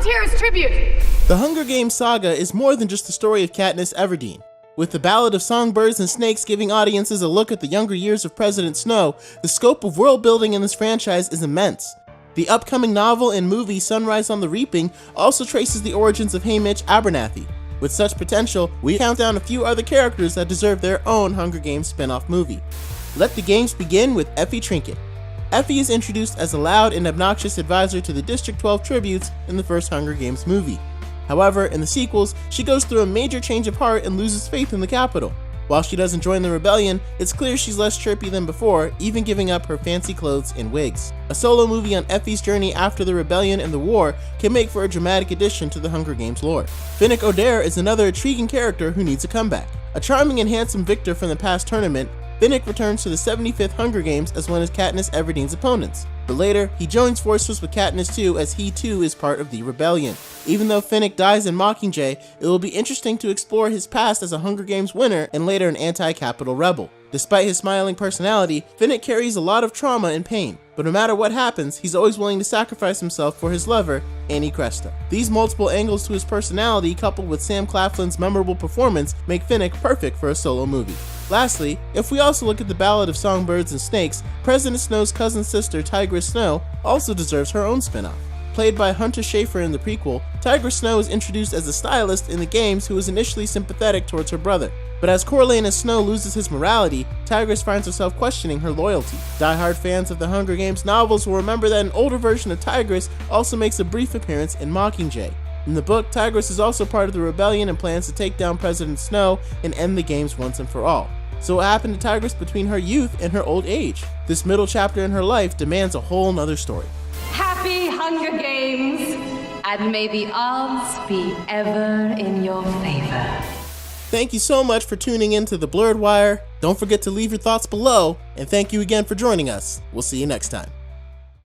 volunteers tribute! The Hunger Games saga is more than just the story of Katniss Everdeen. With the Ballad of Songbirds and Snakes giving audiences a look at the younger years of President Snow, the scope of world building in this franchise is immense. The upcoming novel and movie Sunrise on the Reaping also traces the origins of Haymitch Abernathy. With such potential, we count down a few other characters that deserve their own Hunger Games spin-off movie. Let the games begin with Effie Trinket. Effie is introduced as a loud and obnoxious advisor to the District 12 tributes in the first Hunger Games movie. However, in the sequels, she goes through a major change of heart and loses faith in the Capitol. While she doesn't join the rebellion, it's clear she's less chirpy than before, even giving up her fancy clothes and wigs. A solo movie on Effie's journey after the rebellion and the war can make for a dramatic addition to the Hunger Games lore. Finnick Odair is another intriguing character who needs a comeback. A charming and handsome victor from the past tournament, Finnick returns to the 75th Hunger Games as one of Katniss Everdeen's opponents, but later he joins forces with Katniss too, as he too is part of the rebellion. Even though Finnick dies in Mockingjay, it will be interesting to explore his past as a Hunger Games winner and later an anti-Capitol rebel. Despite his smiling personality, Finnick carries a lot of trauma and pain, but no matter what happens, he's always willing to sacrifice himself for his lover, Annie Cresta. These multiple angles to his personality, coupled with Sam Claflin's memorable performance, make Finnick perfect for a solo movie. Lastly, if we also look at the Ballad of Songbirds and Snakes, President Snow's cousin sister Tigress Snow also deserves her own spin-off. Played by Hunter Schafer in the prequel, Tigress Snow is introduced as a stylist in the games who was initially sympathetic towards her brother. But as Coriolanus Snow loses his morality, Tigress finds herself questioning her loyalty. Die-hard fans of the Hunger Games novels will remember that an older version of Tigress also makes a brief appearance in Mockingjay. In the book, Tigress is also part of the rebellion and plans to take down President Snow and end the games once and for all. So what happened to Tigress between her youth and her old age? This middle chapter in her life demands a whole nother story. Happy Hunger Games, and may the odds be ever in your favor. Thank you so much for tuning in to The Blurred Wire. Don't forget to leave your thoughts below, and thank you again for joining us. We'll see you next time.